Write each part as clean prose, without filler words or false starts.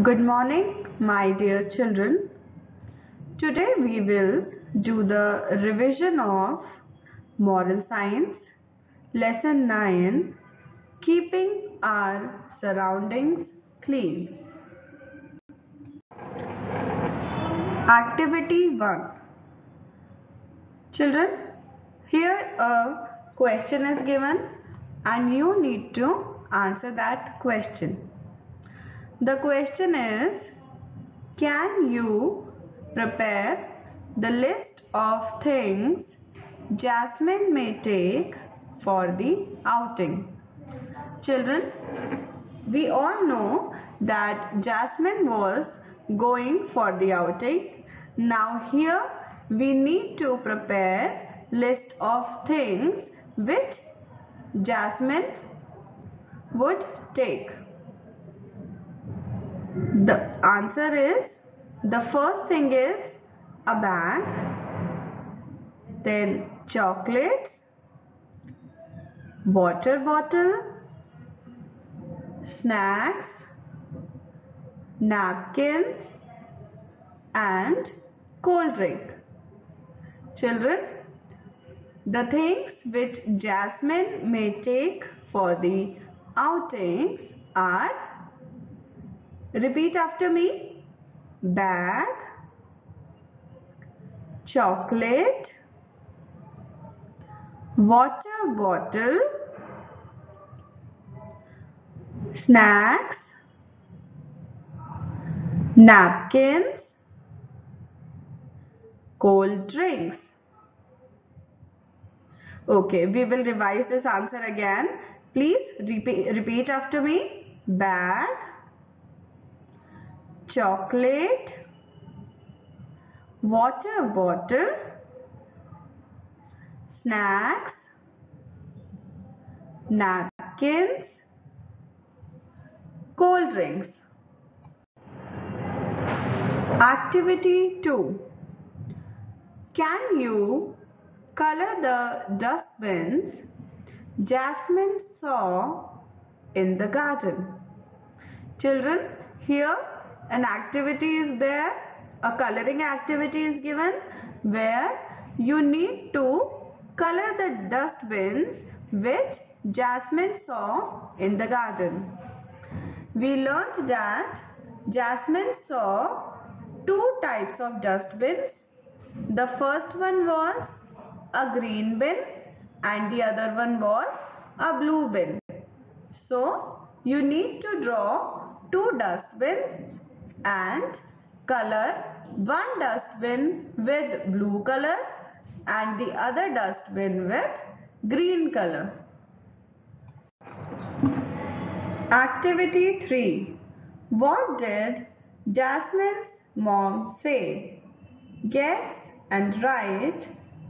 Good morning, my dear children. Today we will do the revision of Moral Science, Lesson 9, Keeping Our Surroundings Clean. Activity 1. Children, here a question is given and you need to answer that question. The question is, can you prepare the list of things Jasmine may take for the outing? Children, we all know that Jasmine was going for the outing. Now here we need to prepare list of things which Jasmine would take. The answer is, the first thing is a bag, then chocolates, water bottle, snacks, napkins and cold drink. Children, the things which Jasmine may take for the outings are, repeat after me, bag, chocolate, water bottle, snacks, napkins, cold drinks. Okay, we will revise this answer again. Please repeat after me. Bag, chocolate, water bottle, snacks, napkins, cold drinks. Activity 2. Can you color the dustbins Jasmine saw in the garden? Children, here an activity is there, a coloring activity is given where you need to color the dustbins which Jasmine saw in the garden. We learned that Jasmine saw two types of dustbins. The first one was a green bin and the other one was a blue bin. So you need to draw two dustbins and color one dustbin with blue color and the other dustbin with green color. Activity 3. What did Jasmine's mom say? Guess and write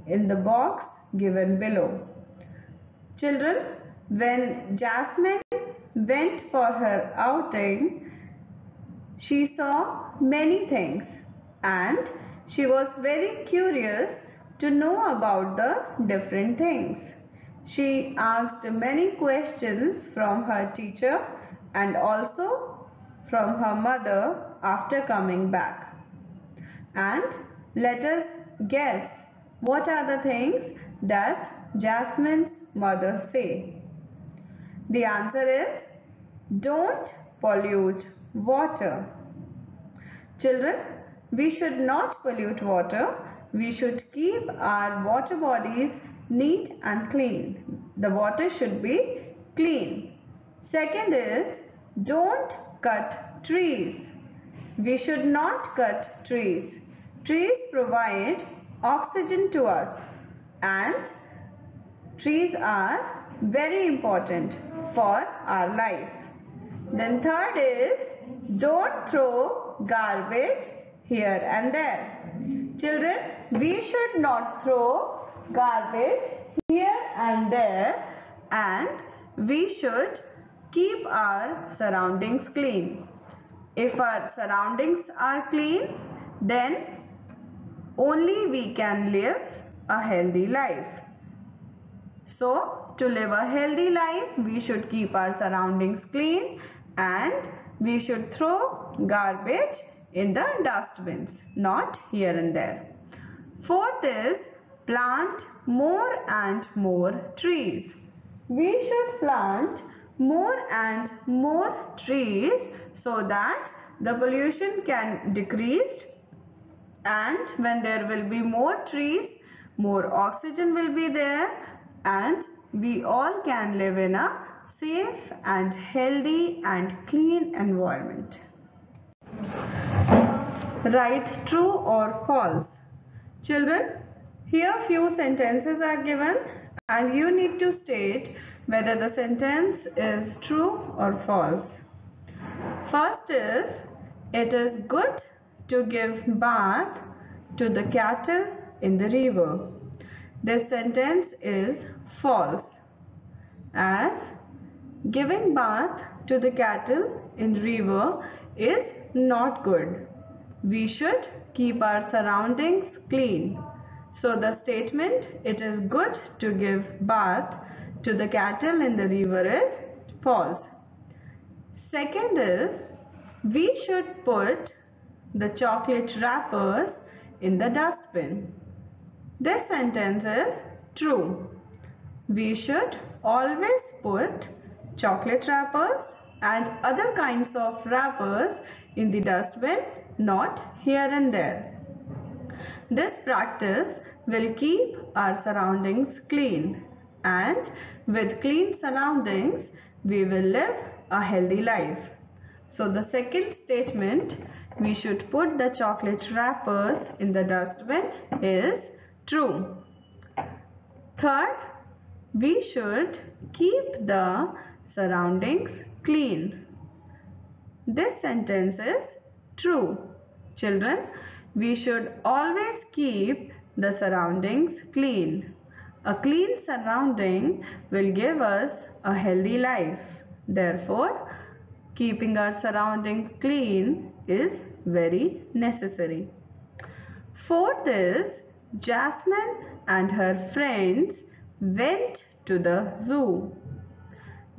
in the box given below. Children, when Jasmine went for her outing, she saw many things and she was very curious to know about the different things. She asked many questions from her teacher and also from her mother after coming back. And let us guess what are the things that Jasmine's mother say. The answer is, don't pollute water. Children, we should not pollute water. We should keep our water bodies neat and clean. The water should be clean. Second is, don't cut trees. We should not cut trees. Trees provide oxygen to us and trees are very important for our life. Then third is, don't throw garbage here and there. Children, we should not throw garbage here and there and we should keep our surroundings clean. If our surroundings are clean, then only we can live a healthy life. So, to live a healthy life, we should keep our surroundings clean and we should throw garbage in the dustbins, not here and there. Fourth is plant more and more trees. We should plant more and more trees so that the pollution can decrease, and when there will be more trees, more oxygen will be there, and we all can live in a safe and healthy and clean environment. Write true or false. Children, here few sentences are given and you need to state whether the sentence is true or false. First is, it is good to give bath to the cattle in the river. This sentence is false, as giving bath to the cattle in river is not good. We should keep our surroundings clean. So the statement, it is good to give bath to the cattle in the river, is false. Second is, we should put the chocolate wrappers in the dustbin. This sentence is true. We should always put chocolate wrappers and other kinds of wrappers in the dustbin, not here and there. This practice will keep our surroundings clean, and with clean surroundings, we will live a healthy life. So the second statement, we should put the chocolate wrappers in the dustbin, is true. Third, we should keep the surroundings clean. This sentence is true. Children, we should always keep the surroundings clean. A clean surrounding will give us a healthy life. Therefore, keeping our surroundings clean is very necessary. Fourth is, Jasmine and her friends went to the zoo.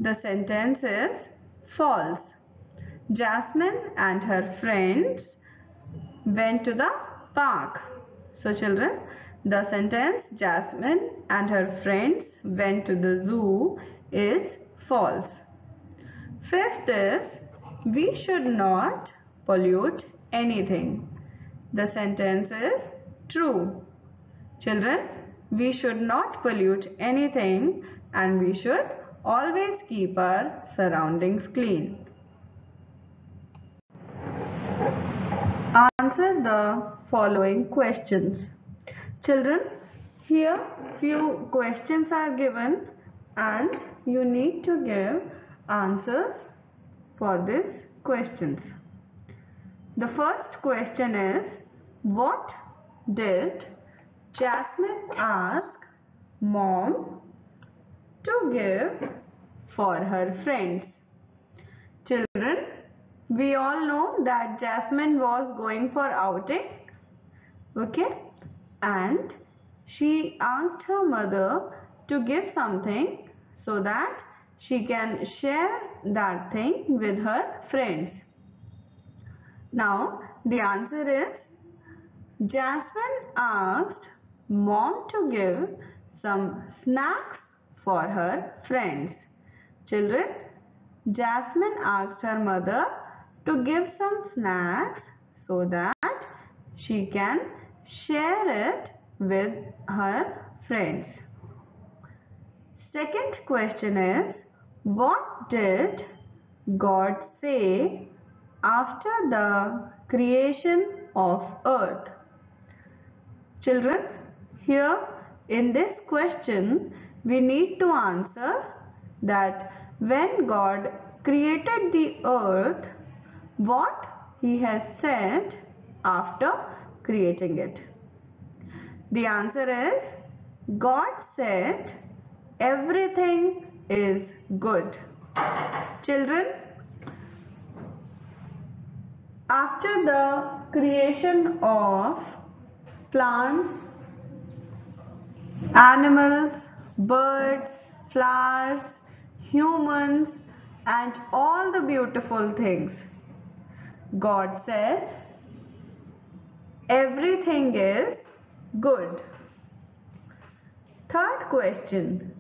The sentence is false. Jasmine and her friends went to the park. So children, the sentence Jasmine and her friends went to the zoo is false. Fifth is, we should not pollute anything. The sentence is true. Children, we should not pollute anything and we should always keep our surroundings clean. Answer the following questions. Children, here few questions are given and you need to give answers for these questions. The first question is, what did Jasmine ask Mom to give for her friends? Children, we all know that Jasmine was going for outing, okay, and she asked her mother to give something so that she can share that thing with her friends. Now the answer is, Jasmine asked Mom to give some snacks for her friends. Children, Jasmine asked her mother to give some snacks so that she can share it with her friends. Second question is, what did God say after the creation of earth? Children, here in this question we need to answer that when God created the earth, what He has said after creating it. The answer is, God said everything is good. Children, after the creation of plants, animals, birds, flowers, humans and all the beautiful things, God said, everything is good. Third question,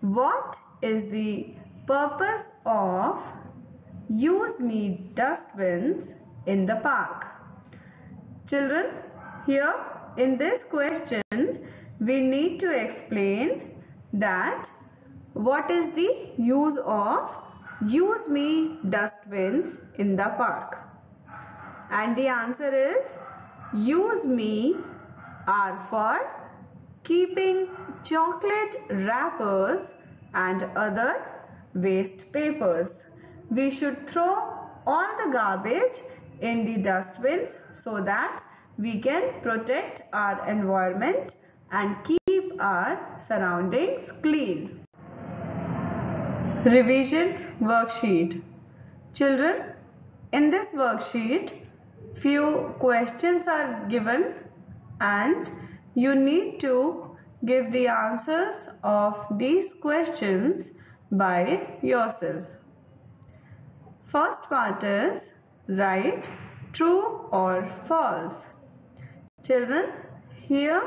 what is the purpose of use me dustbins in the park? Children, here in this question, we need to explain that what is the use of use me dustbins in the park? And the answer is use me are for keeping chocolate wrappers and other waste papers. We should throw all the garbage in the dustbins so that we can protect our environment and keep our surroundings clean. Revision worksheet. Children, in this worksheet, few questions are given and you need to give the answers of these questions by yourself. First part is write true or false. Children, here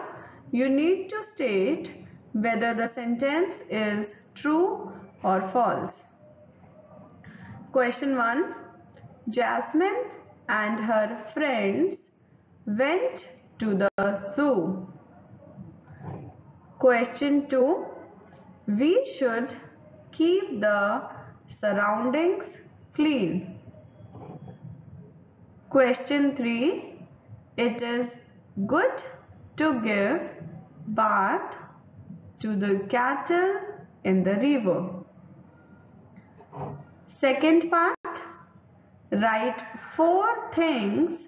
you need to state whether the sentence is true or false. Question 1. Jasmine and her friends went to the zoo. Question 2. We should keep the surroundings clean. Question 3. It is good to give bath to the cattle in the river. Second part. Write 4 things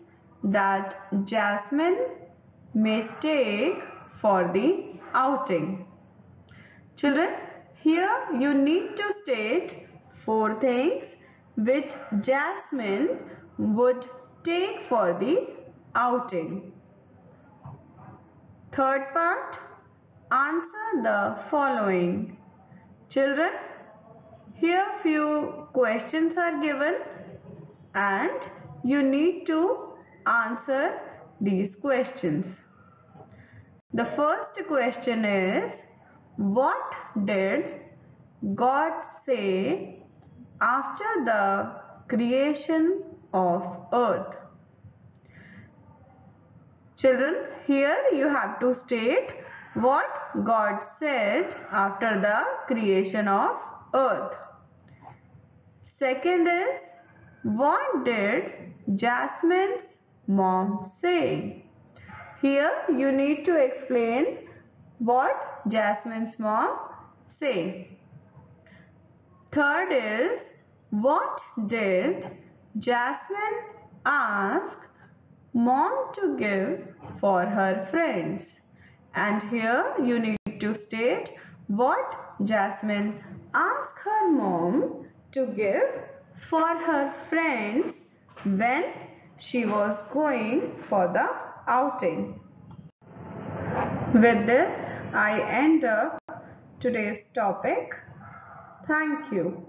that Jasmine may take for the outing. Children, here you need to state 4 things which Jasmine would take for the outing. Third part, answer the following. Children, here few questions are given and you need to answer these questions. The first question is, what did God say after the creation of earth? Children, here you have to state what God said after the creation of earth. Second is, what did Jasmine's mom say? Here you need to explain what Jasmine's mom say. Third is, what did Jasmine ask mom to give for her friends? And here you need to state what Jasmine asked her mom to give for her friends when she was going for the outing. With this, I end up today's topic. Thank you.